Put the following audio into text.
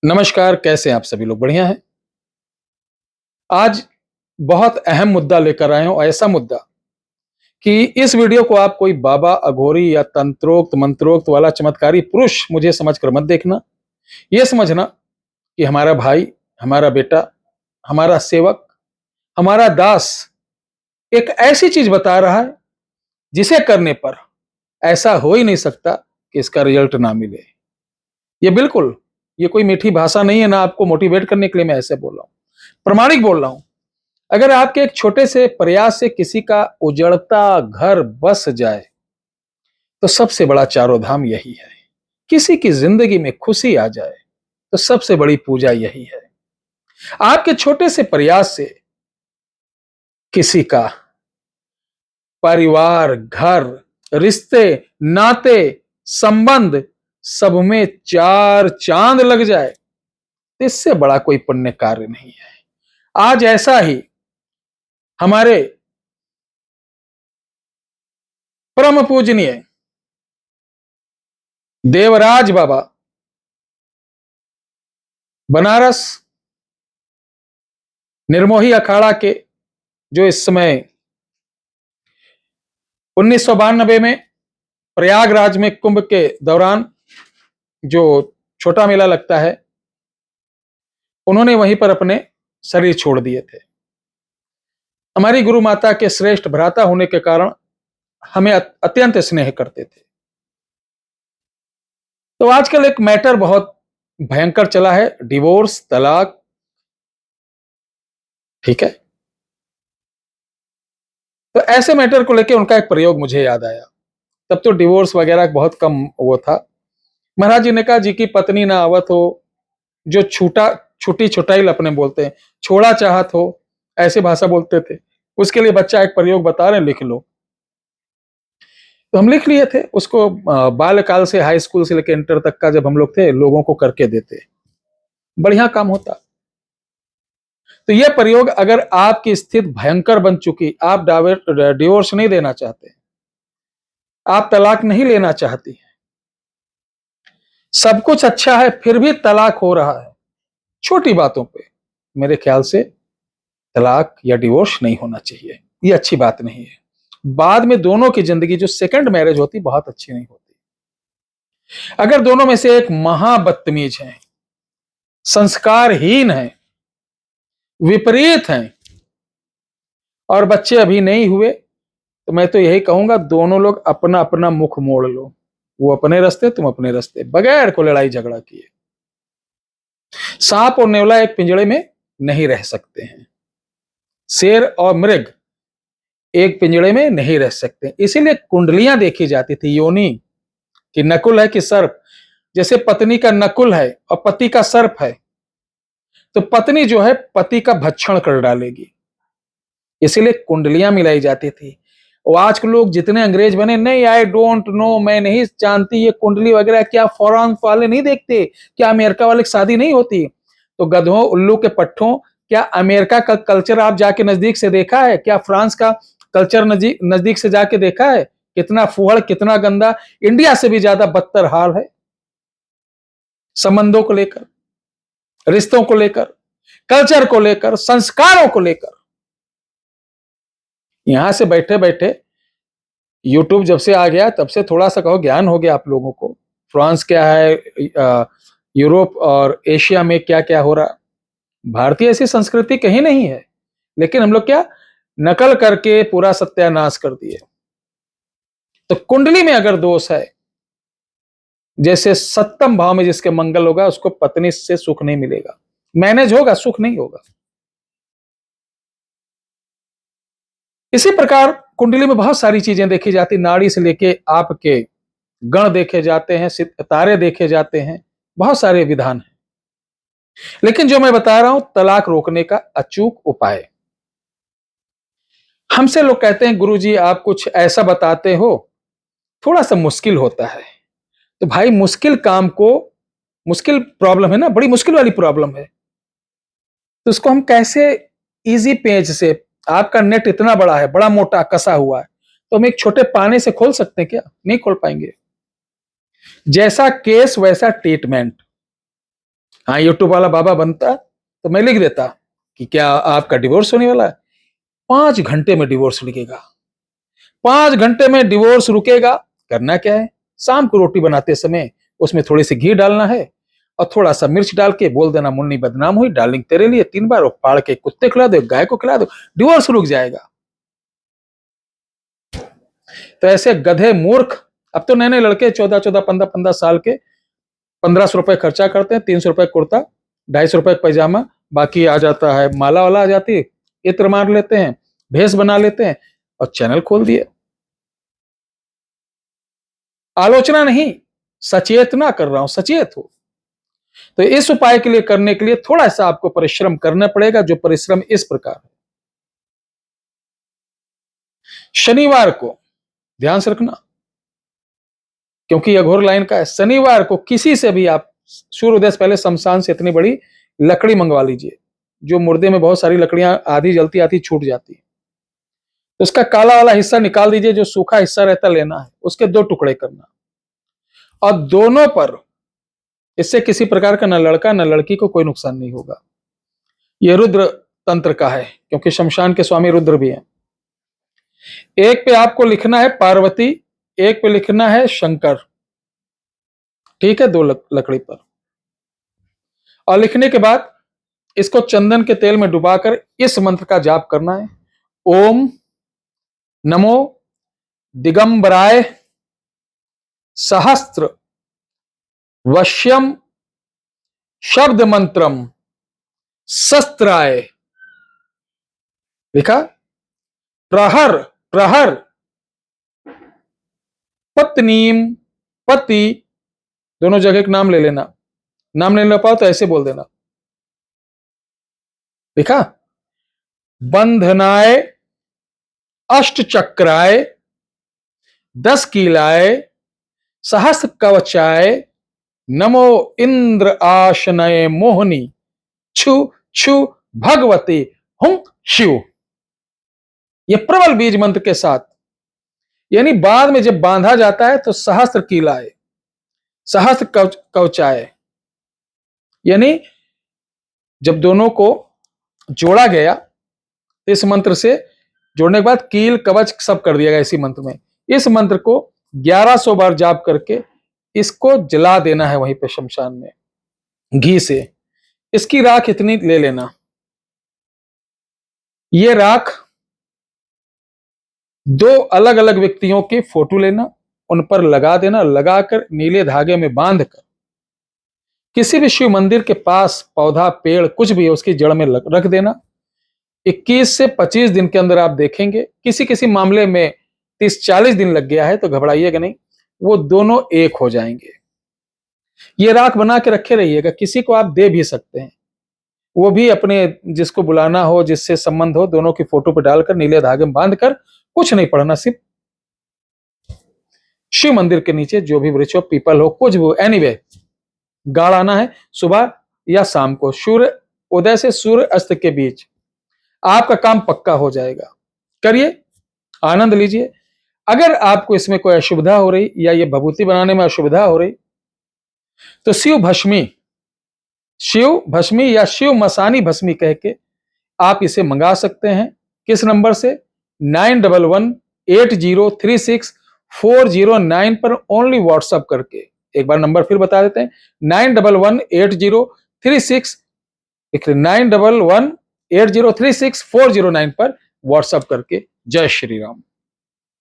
नमस्कार, कैसे हैं आप सभी लोग? बढ़िया हैं? आज बहुत अहम मुद्दा लेकर आए हूँ, ऐसा मुद्दा कि इस वीडियो को आप कोई बाबा, अघोरी या तंत्रोक्त, मंत्रोक्त वाला चमत्कारी पुरुष मुझे समझकर मत देखना। ये समझना कि हमारा भाई, हमारा बेटा, हमारा सेवक, हमारा दास एक ऐसी चीज बता रहा है, जिसे करने पर ऐसा हो ही नहीं सकता कि इसका रिजल्ट ना मिले। ये बिल्कुल, ये कोई मीठी भाषा नहीं है, ना आपको मोटिवेट करने के लिए मैं ऐसे बोल रहा हूँ। प्रामाणिक बोल रहा हूँ। अगर आपके एक छोटे से प्रयास से किसी का उजड़ता घर बस जाए, तो सबसे बड़ा चारों धाम यही है। किसी की जिंदगी में खुशी आ जाए, तो सबसे बड़ी पूजा यही है। आपके छोटे से प्रयास से किसी का परिवार, घर, रिश्ते, नाते, संबंध सब में चार चांद लग जाए, तो इससे बड़ा कोई पुण्य कार्य नहीं है। आज ऐसा ही हमारे परम पूजनीय देवराज बाबा बनारस निर्मोही अखाड़ा के, जो इस समय 1992 में प्रयागराज में कुंभ के दौरान जो छोटा मेला लगता है, उन्होंने वहीं पर अपने शरीर छोड़ दिए थे। हमारी गुरु माता के श्रेष्ठ भ्राता होने के कारण हमें अत्यंत स्नेह करते थे। तो आजकल एक मैटर बहुत भयंकर चला है, डिवोर्स, तलाक। ठीक है, तो ऐसे मैटर को लेकर उनका एक प्रयोग मुझे याद आया। तब तो डिवोर्स वगैरह बहुत कम वो था। महाराज जी ने कहा, जी की पत्नी ना आवत हो, जो छूटा छुटी छुटाइल अपने बोलते हैं, छोड़ा चाहत हो, ऐसे भाषा बोलते थे। उसके लिए बच्चा एक प्रयोग बता रहे हैं, लिख लो। तो हम लिख लिए थे उसको। बाल्यकाल से हाई स्कूल से लेकर इंटर तक का जब हम लोग थे, लोगों को करके देते, बढ़िया काम होता। तो यह प्रयोग, अगर आपकी स्थिति भयंकर बन चुकी, आप डिवोर्स नहीं देना चाहते, आप तलाक नहीं लेना चाहती, सब कुछ अच्छा है फिर भी तलाक हो रहा है छोटी बातों पे, मेरे ख्याल से तलाक या डिवोर्स नहीं होना चाहिए। ये अच्छी बात नहीं है। बाद में दोनों की जिंदगी, जो सेकंड मैरिज होती, बहुत अच्छी नहीं होती। अगर दोनों में से एक महाबदतमीज है, संस्कारहीन है, विपरीत हैं, और बच्चे अभी नहीं हुए, तो मैं तो यही कहूंगा, दोनों लोग अपना अपना मुख मोड़ लो। वो अपने रास्ते, तुम अपने रास्ते, बगैर को लड़ाई झगड़ा किए। सांप और नेवला एक पिंजड़े में नहीं रह सकते हैं। शेर और मृग एक पिंजड़े में नहीं रह सकते। इसीलिए कुंडलियां देखी जाती थी, योनि कि नकुल है कि सर्प। जैसे पत्नी का नकुल है और पति का सर्प है, तो पत्नी जो है पति का भक्षण कर डालेगी। इसीलिए कुंडलियां मिलाई जाती थी। और आज के लोग जितने अंग्रेज बने, नहीं, आई डोंट नो, मैं नहीं जानती ये कुंडली वगैरह क्या फॉरेन वाले नहीं देखते, क्या अमेरिका वाले की शादी नहीं होती। तो गधों, उल्लू के पट्टों, क्या अमेरिका का कल्चर आप जाके नजदीक से देखा है? क्या फ्रांस का कल्चर नजदीक से जाके देखा है? कितना फुहड़, कितना गंदा। इंडिया से भी ज्यादा बदतर हाल है संबंधों को लेकर, रिश्तों को लेकर, कल्चर को लेकर, संस्कारों को लेकर। यहां से बैठे बैठे यूट्यूब जब से आ गया, तब से थोड़ा सा कहो ज्ञान हो गया आप लोगों को। फ्रांस क्या है, यूरोप और एशिया में क्या क्या हो रहा। भारतीय ऐसी संस्कृति कहीं नहीं है, लेकिन हम लोग क्या नकल करके पूरा सत्यानाश कर दिए। तो कुंडली में अगर दोष है, जैसे सप्तम भाव में जिसके मंगल होगा, उसको पत्नी से सुख नहीं मिलेगा, मैनेज होगा, सुख नहीं होगा। इसी प्रकार कुंडली में बहुत सारी चीजें देखी जाती, नाड़ी से लेके आपके गण देखे जाते हैं, तारे देखे जाते हैं, बहुत सारे विधान हैं। लेकिन जो मैं बता रहा हूं, तलाक रोकने का अचूक उपाय। हमसे लोग कहते हैं, गुरुजी आप कुछ ऐसा बताते हो, थोड़ा सा मुश्किल होता है। तो भाई, मुश्किल काम को, मुश्किल प्रॉब्लम है ना, बड़ी मुश्किल वाली प्रॉब्लम है, तो उसको हम कैसे इजी पेज से, आपका नेट इतना बड़ा है, बड़ा मोटा कसा हुआ है, तो हम एक छोटे पाने से खोल सकते हैं क्या? नहीं खोल पाएंगे। जैसा केस वैसा ट्रीटमेंट। हाँ, यूट्यूब वाला बाबा बनता तो मैं लिख देता कि क्या आपका डिवोर्स होने वाला है। 5 घंटे में डिवोर्स लिखेगा, 5 घंटे में डिवोर्स रुकेगा। करना क्या है, शाम को रोटी बनाते समय उसमें थोड़ी सी घी डालना है और थोड़ा सा मिर्च डाल के बोल देना, मुन्नी बदनाम हुई, डार्लिंग तेरे लिए 3 बार, और फाड़ के कुत्ते खिला दो, गाय को खिला दो, डिवोर्स रुक जाएगा। तो ऐसे गधे मूर्ख, अब तो नए नए लड़के 14-14, 15-15 साल के 1500 रुपए खर्चा करते हैं, 300 रुपए कुर्ता, 250 रुपए पैजामा, बाकी आ जाता है माला वाला, आ जाती है, इत्र मार लेते हैं, भेष बना लेते हैं और चैनल खोल दिए। आलोचना नहीं, सचेतना कर रहा हूं, सचेत हो। तो इस उपाय के लिए, करने के लिए थोड़ा सा आपको परिश्रम करना पड़ेगा, जो परिश्रम इस प्रकार है। शनिवार को ध्यान से रखना, क्योंकि अघोर लाइन का है, शनिवार को किसी से भी आप सूर्योदय से पहले शमशान से इतनी बड़ी लकड़ी मंगवा लीजिए, जो मुर्दे में बहुत सारी लकड़ियां आधी जलती आधी छूट जाती है, तो उसका काला वाला हिस्सा निकाल दीजिए, जो सूखा हिस्सा रहता लेना है, उसके 2 टुकड़े करना, और दोनों पर, इससे किसी प्रकार का न लड़का न लड़की को कोई नुकसान नहीं होगा। यह रुद्र तंत्र का है, क्योंकि शमशान के स्वामी रुद्र भी हैं। एक पे आपको लिखना है पार्वती, एक पे लिखना है शंकर, ठीक है, 2 लकड़ी पर। और लिखने के बाद इसको चंदन के तेल में डुबाकर इस मंत्र का जाप करना है। ओम नमो दिगंबराय सहस्त्र वश्यम शब्द मंत्रम शस्त्राय, लिखा, प्रहर प्रहर पत्नीम, पति, दोनों जगह एक नाम ले लेना, नाम नहीं ले पाओ तो ऐसे बोल देना, लिखा, बंधनाय अष्ट चक्राय 10 कीलाय सहस्त्र कवचाय नमो इंद्र आशनय मोहनी छु छु भगवती हुं शिव। ये प्रबल बीज मंत्र के साथ, यानी बाद में जब बांधा जाता है तो सहस्त्र कीलाय, सहस्त्र कवचाय, यानी जब दोनों को जोड़ा गया, इस मंत्र से जोड़ने के बाद कील कवच सब कर दिया गया इसी मंत्र में। इस मंत्र को 1100 बार जाप करके इसको जला देना है वहीं पे शमशान में घी से। इसकी राख इतनी ले लेना, ये राख 2 अलग अलग व्यक्तियों की फोटो लेना, उन पर लगा देना, लगाकर नीले धागे में बांधकर किसी भी शिव मंदिर के पास पौधा पेड़ कुछ भी है उसकी जड़ में रख देना। 21 से 25 दिन के अंदर आप देखेंगे, किसी किसी मामले में 30-40 दिन लग गया है तो घबराइएगा नहीं, वो दोनों एक हो जाएंगे। ये राख बना के रखे रहिएगा, किसी को आप दे भी सकते हैं, वो भी अपने जिसको बुलाना हो, जिससे संबंध हो, दोनों की फोटो पे डालकर नीले धागे में बांधकर, कुछ नहीं पढ़ना, सिर्फ शिव मंदिर के नीचे जो भी वृक्ष हो, पीपल हो, कुछ भी, एनीवे गाड़ आना है सुबह या शाम को, सूर्य उदय से सूर्य अस्त के बीच। आपका काम पक्का हो जाएगा, करिए, आनंद लीजिए। अगर आपको इसमें कोई असुविधा हो रही या ये भभूति बनाने में असुविधा हो रही तो शिव भस्मी या शिव मसानी भस्मी कह के आप इसे मंगा सकते हैं। किस नंबर से? 9118036409 पर ओनली व्हाट्सएप करके। एक बार नंबर फिर बता देते हैं, 9118036409 पर व्हाट्सएप करके। जय श्री राम।